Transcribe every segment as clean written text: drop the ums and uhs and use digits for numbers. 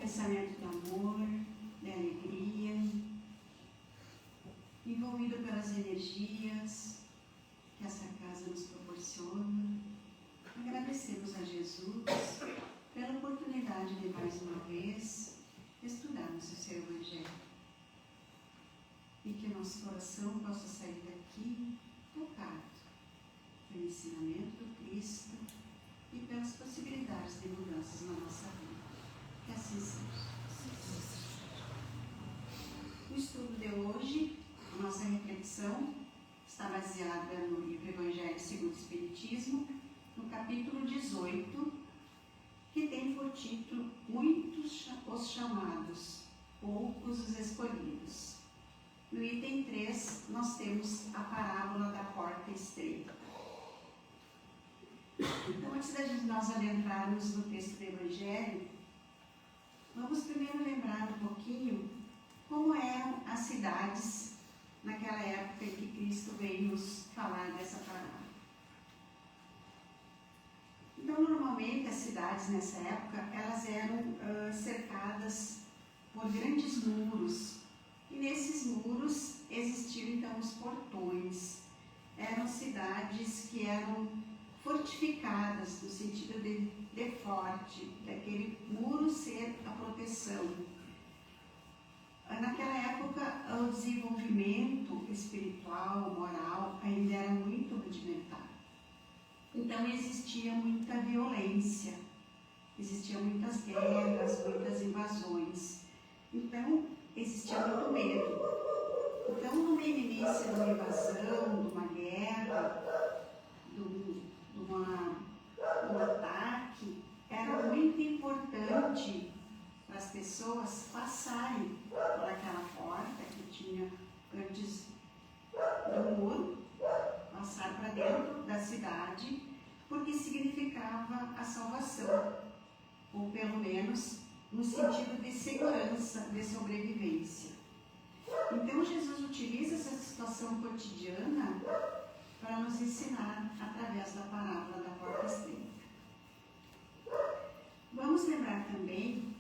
pensamento de amor, de alegria, envolvido pelas energias que essa casa nos proporciona. Agradecemos a Jesus pela oportunidade de mais uma vez estudarmos o seu Evangelho e que o nosso coração possa sair daqui tocado pelo ensinamento do Cristo e pelas possibilidades de mudanças na nossa vida. Que assim seja. O estudo de hoje, a nossa reflexão, está baseada no livro Evangelho segundo o Espiritismo, no capítulo 18, que tem por título Muitos os chamados, poucos os escolhidos. No item 3, nós temos a parábola da porta estreita. Então, antes de nós adentrarmos no texto do Evangelho, vamos primeiro lembrar um pouquinho como eram as cidades naquela época em que Cristo veio nos falar dessa parábola. Então, normalmente, as cidades nessa época, elas eram cercadas por grandes muros. E nesses muros existiam, então, os portões. Eram cidades que eram fortificadas, no sentido de forte, daquele muro ser a proteção. Naquela época, o desenvolvimento espiritual, moral, ainda era muito rudimentar. Então, existia muita violência, existiam muitas guerras, muitas invasões. Então, existia muito medo. Então, no início de uma invasão, de uma guerra, de um ataque, era muito importante para as pessoas passarem por aquela porta que tinha antes do muro, passar para dentro da cidade, porque significava a salvação, ou pelo menos no sentido de segurança, de sobrevivência. Então, Jesus utiliza essa situação cotidiana para nos ensinar através da parábola da porta estreita. Vamos lembrar também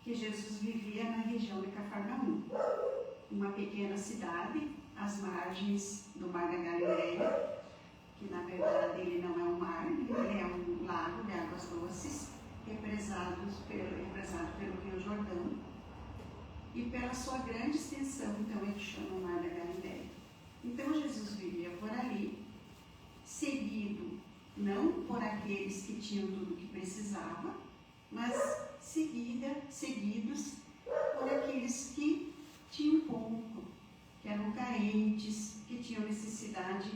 que Jesus vivia na região de Cafarnaum, uma pequena cidade às margens do Mar da Galileia, que na verdade ele não é um mar, ele é um lago de águas doces, represado pelo Rio Jordão, e pela sua grande extensão, então ele chama o Mar da Galileia. Então Jesus vivia por ali, seguido não por aqueles que tinham tudo o que precisava, mas seguidos por aqueles que tinham pouco, que eram carentes, que tinham necessidade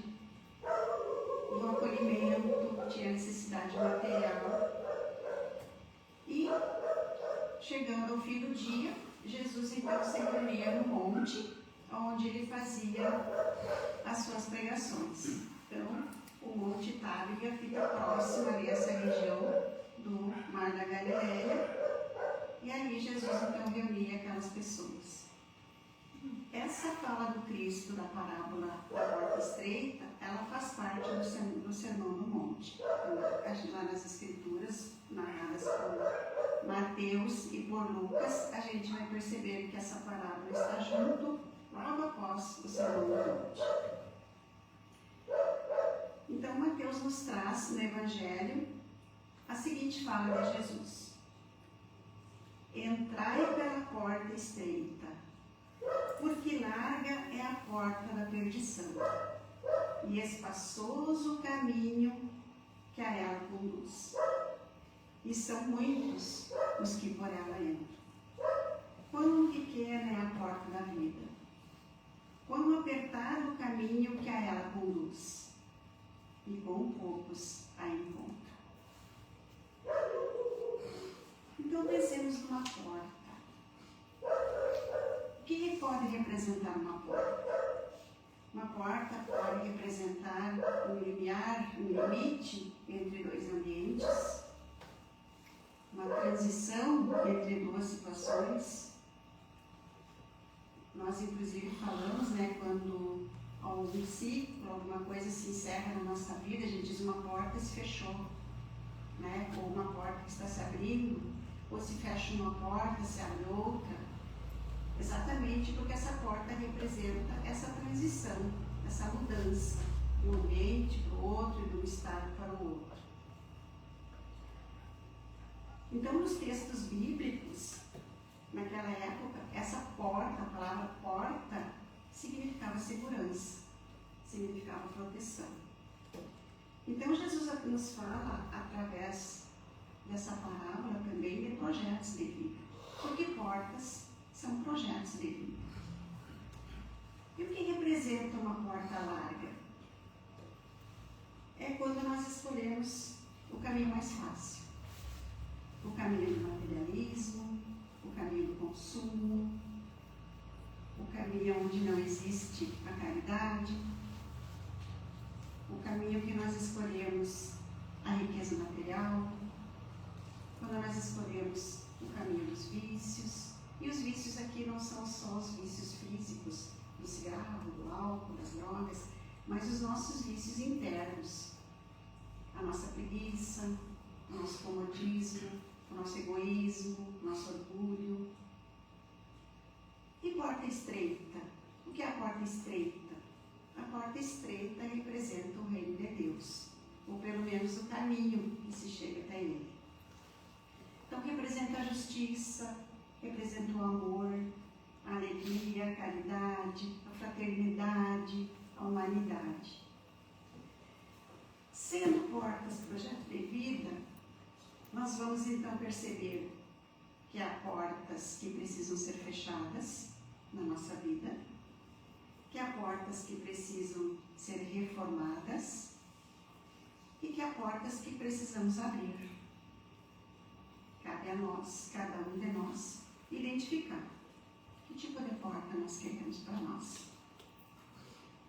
do acolhimento, tinham necessidade material. E, chegando ao fim do dia, Jesus então se reunia no monte, onde ele fazia as suas pregações. Então, o Monte Tábega fica próximo ali a essa região do Mar da Galileia, e ali Jesus então reunia aquelas pessoas. Essa fala do Cristo da parábola da porta estreita, ela faz parte do Sermão do Monte. Então, lá nas Escrituras, narradas por Mateus e por Lucas, a gente vai perceber que essa parábola está junto, logo após o Sermão do Monte. Então, Mateus nos traz no Evangelho a seguinte fala de Jesus: entrai pela porta estreita, porque larga é a porta da perdição, e espaçoso o caminho que a ela conduz, e são muitos os que por ela entram. Quão pequena é a porta da vida, quão apertado o caminho que a ela conduz, e quão poucos a encontram. Então pensemos numa porta. O que pode representar uma porta? Uma porta pode representar um limiar, um limite entre dois ambientes, uma transição entre duas situações. Nós, inclusive, falamos, quando algum ciclo, alguma coisa se encerra na nossa vida, a gente diz uma porta se fechou, ou uma porta que está se abrindo. ou se fecha uma porta, se abre outra, exatamente porque essa porta representa essa transição, essa mudança de um ambiente para o outro e de um estado para o outro. Então, nos textos bíblicos, naquela época, essa porta, a palavra porta, significava segurança, significava proteção. Então, Jesus nos fala, através dessa parábola também, de projetos de vida. Porque portas são projetos de vida. E o que representa uma porta larga? É quando nós escolhemos o caminho mais fácil. O caminho do materialismo, o caminho do consumo, o caminho onde não existe a caridade, o caminho que nós escolhemos a riqueza material, quando nós escolhemos o caminho dos vícios. E os vícios aqui não são só os vícios físicos, do cigarro, do álcool, das drogas, mas os nossos vícios internos. A nossa preguiça, o nosso comodismo, o nosso egoísmo, o nosso orgulho. E porta estreita? O que é a porta estreita? A porta estreita representa o reino de Deus, ou pelo menos o caminho que se chega até ele. Então representa a justiça, representa o amor, a alegria, a caridade, a fraternidade, a humanidade. Sendo portas projeto de vida, nós vamos então perceber que há portas que precisam ser fechadas na nossa vida, que há portas que precisam ser reformadas e que há portas que precisamos abrir. Cabe a nós, cada um de nós, identificar que tipo de porta nós queremos para nós.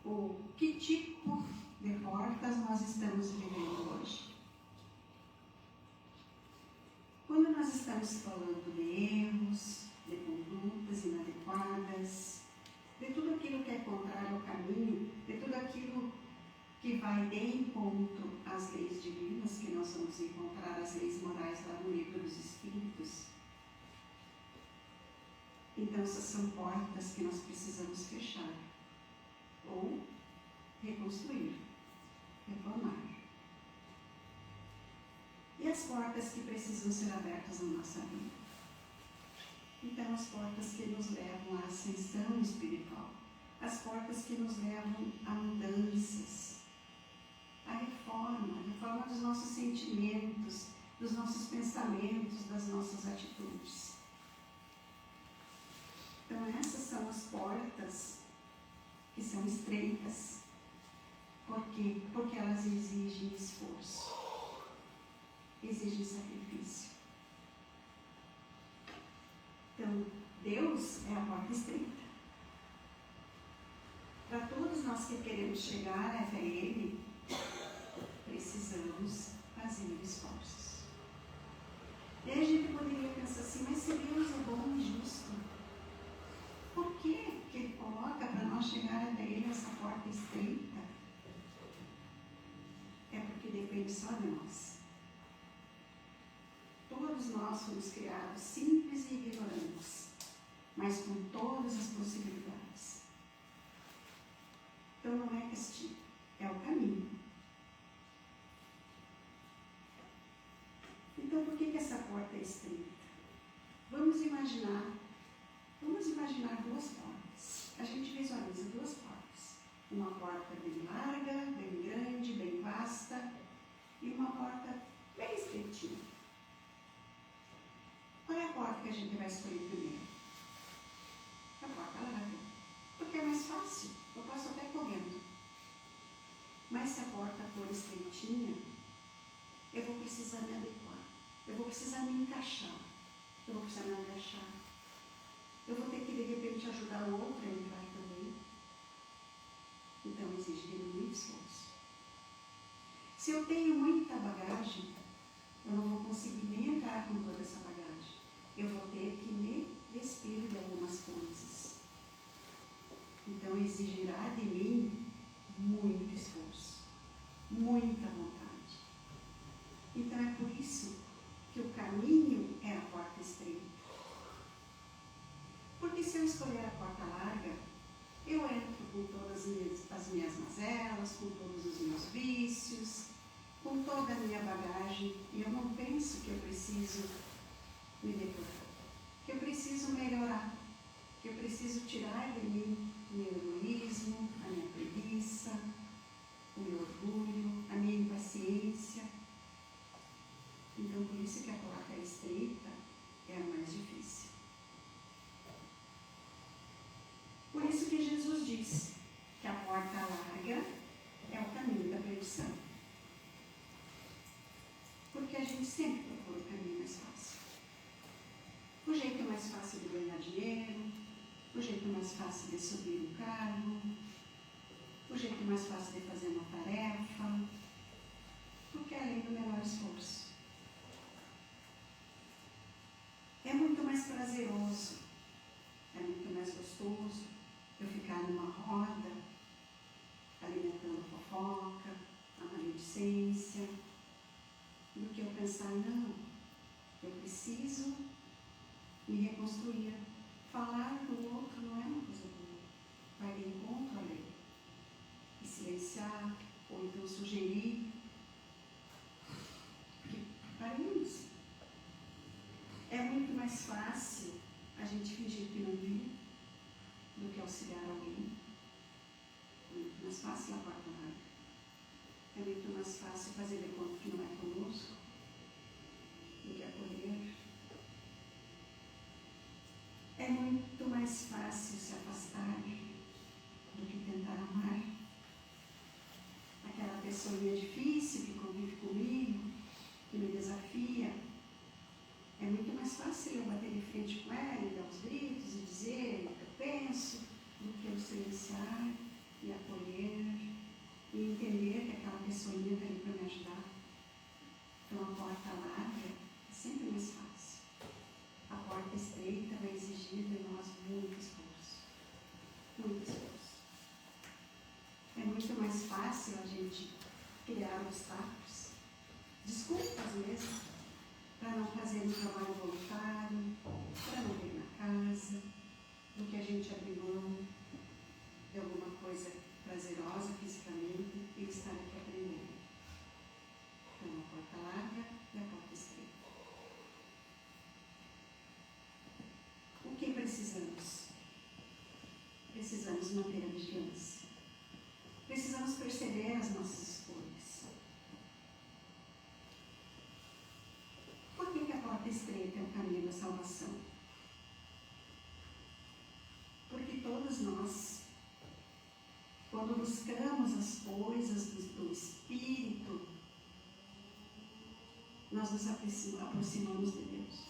Ou que tipo de portas nós estamos vivendo hoje. Quando nós estamos falando de erros, de condutas inadequadas, de tudo aquilo que é contrário ao caminho, de tudo aquilo que vai de encontro às leis divinas, que nós vamos encontrar as leis morais lá no livro dos Espíritos. Então, essas são portas que nós precisamos fechar, ou reconstruir, reformar. E as portas que precisam ser abertas na nossa vida? Então, as portas que nos levam à ascensão espiritual, as portas que nos levam a mudanças, a reforma dos nossos sentimentos, dos nossos pensamentos, das nossas atitudes. Então, essas são as portas que são estreitas. Por quê? Porque elas exigem esforço, exigem sacrifício. Então, Deus é a porta estreita. Para todos nós que queremos chegar até Ele, precisamos fazer esforços. E a gente poderia pensar assim, mas se Deus é bom e justo, por que Ele coloca para nós chegar até Ele essa porta estreita? É porque depende só de nós. Todos nós fomos criados simples e ignorantes, mas com todas as possibilidades. Então não é castigo, é o caminho. Então por que essa porta é estreita? Vamos imaginar duas portas. A gente visualiza duas portas. Uma porta bem larga, bem grande, bem vasta, e uma porta bem estreitinha. Qual é a porta que a gente vai escolher primeiro? A porta larga. Porque é mais fácil, eu passo até correndo. Mas se a porta for estreitinha, eu vou precisar me adequar, eu vou precisar me encaixar, eu vou precisar me agachar. Eu vou ter que, de repente, ajudar o outro a entrar também. Então, exige muito esforço. Se eu tenho muita bagagem, eu não vou conseguir nem entrar com toda essa bagagem. Eu vou ter que me despir de algumas coisas. Então, exigirá de mim muito esforço, muita vontade. Então, é por isso que o caminho é a porta toda a minha bagagem e eu não penso que eu preciso me deportar, que eu preciso melhorar, que eu preciso tirar de mim o meu egoísmo, a minha preguiça, o meu orgulho, a minha impaciência. Então, por isso que a porta estreita é a mais difícil. Por isso que Jesus disse que a porta larga é o caminho da perdição. Porque a gente sempre procura o caminho mais fácil. O jeito mais fácil de ganhar dinheiro, o jeito mais fácil de subir um cargo, o jeito mais fácil de fazer uma tarefa, porque é além do menor esforço. É muito mais prazeroso, é muito mais gostoso eu ficar numa roda, alimentando a fofoca, a maledicência, do que eu pensar, não, eu preciso me reconstruir. Falar do outro não é uma coisa boa, vai de encontro à lei. E silenciar, ou então sugerir que paremos. É muito mais fácil a gente fingir que não viu do que auxiliar alguém. É muito mais fácil a porta larga. É muito mais fácil fazer de conta que não é conosco do que acolher. É muito mais fácil se afastar do que tentar amar. Aquela pessoinha difícil que convive comigo, que me desafia, é muito mais fácil eu bater de frente com ela e dar os gritos e dizer o que eu penso, do que eu silenciar e acolher e entender que aquela pessoinha está ali para me ajudar. Então a porta larga é sempre mais fácil. A porta estreita vai exigir de nós muito esforço. Muito esforço. É muito mais fácil a gente criar obstáculos, desculpas mesmo, para não fazer um trabalho voluntário, para não vir na casa, do que a gente abrir mão de alguma coisa prazerosa fisicamente e estar aqui aprendendo. Então, a porta larga e a porta estreita. O que precisamos? Precisamos manter a vigilância. Precisamos perceber as nossas escolhas. Por que a porta estreita é o caminho da salvação? Porque todos nós, quando buscamos as coisas do Espírito, nós nos aproximamos de Deus.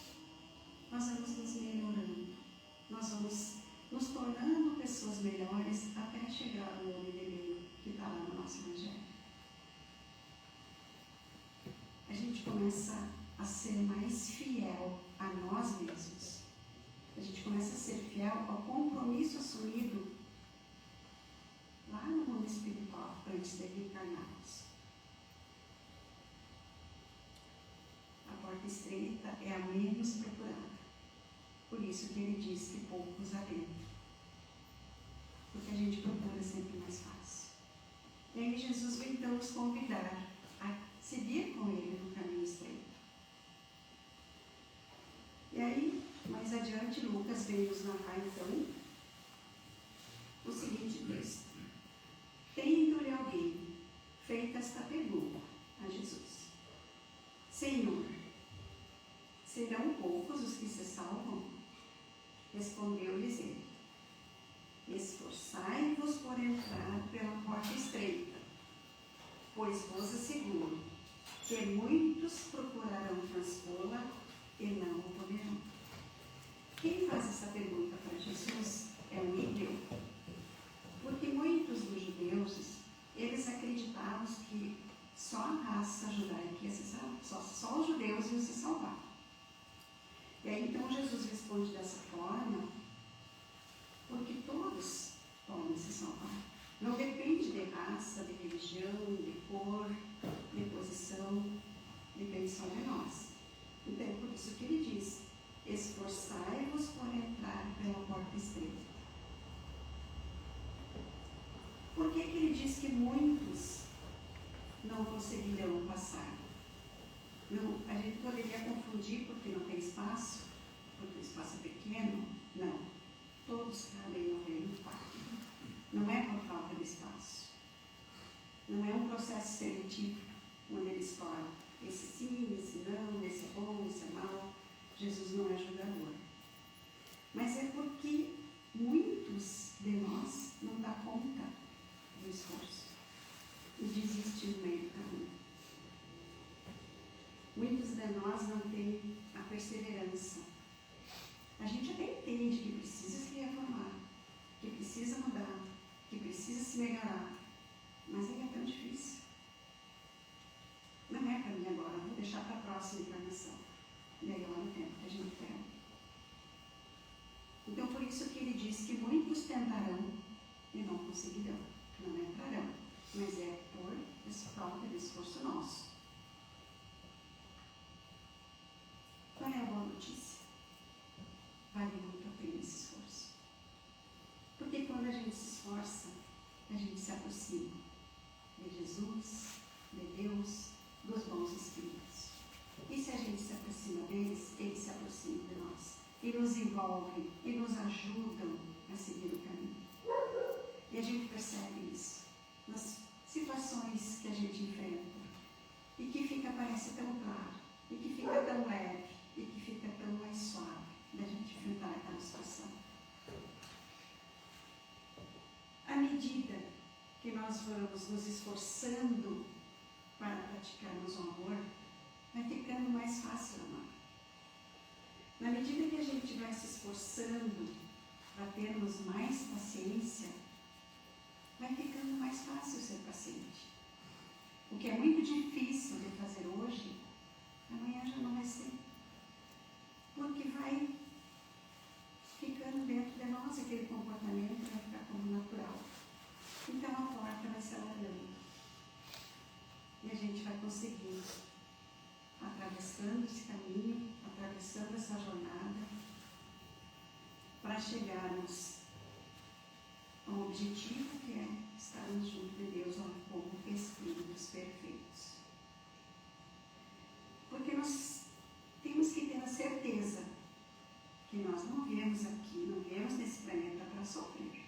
Nós vamos nos melhorando. Nós vamos nos tornando pessoas melhores até chegar ao homem de meio que está lá no nosso Evangelho. A gente começa a ser mais fiel a nós mesmos. A gente começa a ser fiel ao compromisso assumido lá no mundo espiritual, antes de reencarnarmos. A porta estreita é a menos procurada. Por isso que ele diz que poucos adentram. Porque a gente procura sempre mais fácil. E aí Jesus vem então nos convidar a seguir com ele no caminho estreito. E aí, mais adiante, Lucas vem nos narrar então o seguinte texto. Tendo-lhe alguém feito esta pergunta a Jesus: Senhor, serão poucos os que se salvam? Respondeu-lhes ele: Esforçai-vos por entrar pela porta estreita, pois vos asseguro que muitos procurarão transpô-la e não o poderão. Quem faz essa pergunta para Jesus é um ímpio, porque muitos dos judeus, eles acreditavam que só a raça judaica ia se salvar, só os judeus iam se salvar. E aí então Jesus responde dessa forma, porque todos podem se salvar. Não depende de raça, de religião, de cor, de posição, depende só de nós. Então é por isso que ele diz: esforçai-vos por entrar pela porta estreita. Por que ele diz que muitos não conseguirão passar? A gente poderia confundir porque não tem espaço, porque o espaço é pequeno. Não. Todos cabem no reino do Pai. Não é por falta de espaço. Não é um processo seletivo, onde ele escolhe esse sim, esse não, esse é bom, esse é mau. Jesus não é julgador. Mas é porque muitos de nós não dão conta do esforço e desistem no meio do caminho. Muitos de nós não têm a perseverança. A gente até entende que precisa se reformar, que precisa mudar, que precisa se melhorar, mas é tão difícil. Não é para mim agora, vou deixar para a próxima encarnação. E aí lá no tempo que a gente tem. Então por isso que ele diz que muitos tentarão e não conseguirão, não entrarão, mas é por essa falta de esforço nosso. Qual é a boa notícia? Vale muito a pena esse esforço. Porque quando a gente se esforça, a gente se aproxima de Jesus, de Deus, dos bons espíritos. E se a gente se aproxima deles, eles se aproximam de nós. E nos envolvem, e nos ajudam a seguir o caminho. E a gente percebe isso nas situações que a gente enfrenta. E que fica, parece tão claro, e que fica tão leve, e que fica tão mais suave da gente enfrentar aquela situação. À medida que nós vamos nos esforçando para praticarmos o amor, vai ficando mais fácil amar. Na medida que a gente vai se esforçando para termos mais paciência, vai ficando mais fácil ser paciente. O que é muito difícil de fazer hoje, amanhã já não vai ser. Porque vai ficando dentro de nós, aquele comportamento vai ficar como natural. Então a porta vai se alargando. E a gente vai conseguir, atravessando esse caminho, atravessando essa jornada, para chegarmos a um objetivo que é estarmos junto de Deus como espíritos perfeitos. Porque nós temos que ter a certeza que nós não viemos aqui, não viemos nesse planeta para sofrer.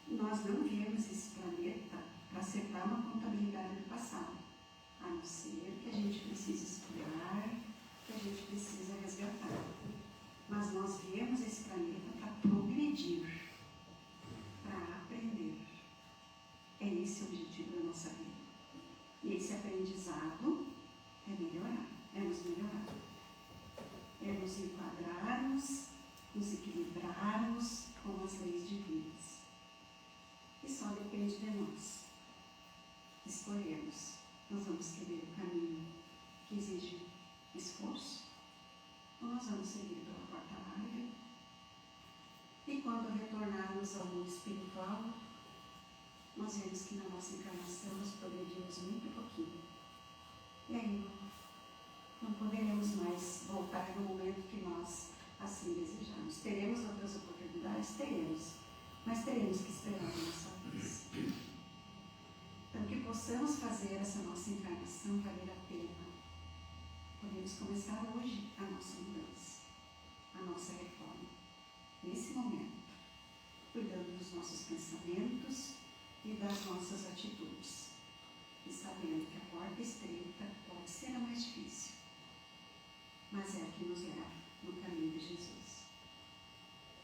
Nós não viemos nesse planeta para acertar uma contabilidade do passado, a não ser que a gente precise estudar, que a gente precisa resgatar. Mas nós viemos esse planeta para progredir, para aprender. É esse o objetivo da nossa vida. E esse aprendizado é melhorar, é nos melhorar. É nos enquadrarmos, nos equilibrarmos com as leis divinas. E só depende de nós. Escolhemos. Nós vamos querer o caminho que exige esforço, ou nós vamos seguir pela porta larga. E quando retornarmos ao mundo espiritual, nós vemos que na nossa encarnação nós progredimos muito pouquinho. E aí não poderemos mais voltar no momento que nós assim desejamos. Teremos outras oportunidades? Teremos. Mas teremos que esperar a nossa vez. Então que possamos fazer essa nossa encarnação valer a pena. Podemos começar hoje a nossa mudança, a nossa reforma. Nesse momento, cuidando dos nossos pensamentos e das nossas atitudes. E sabendo que a porta estreita pode ser a mais difícil, mas é a que nos leva no caminho de Jesus.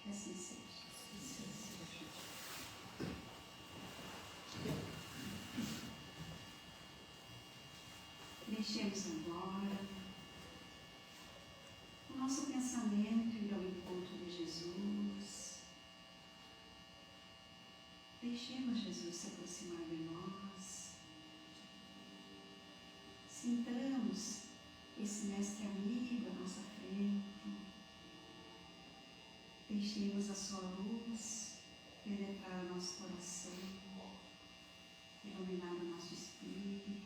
Que assim seja. Deixemos agora o nosso pensamento ir ao encontro de Jesus. Deixemos Jesus se aproximar de nós. Sintamos esse mestre amigo à nossa frente. Deixemos a sua luz penetrar o nosso coração, iluminar o nosso espírito.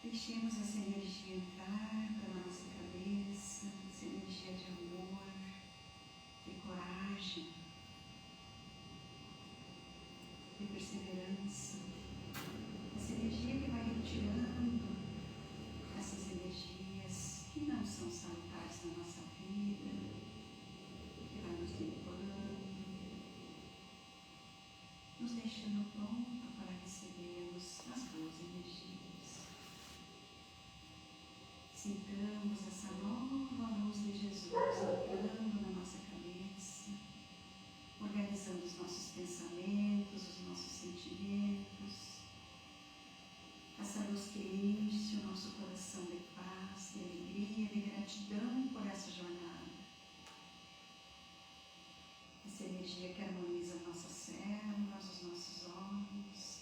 Deixemos essa energia entrar pela nossa cabeça, essa energia de amor, de coragem, de perseverança. essa luz que enche o nosso coração de paz, de alegria, de gratidão por essa jornada. Essa energia que harmoniza as nossas células, os nossos olhos.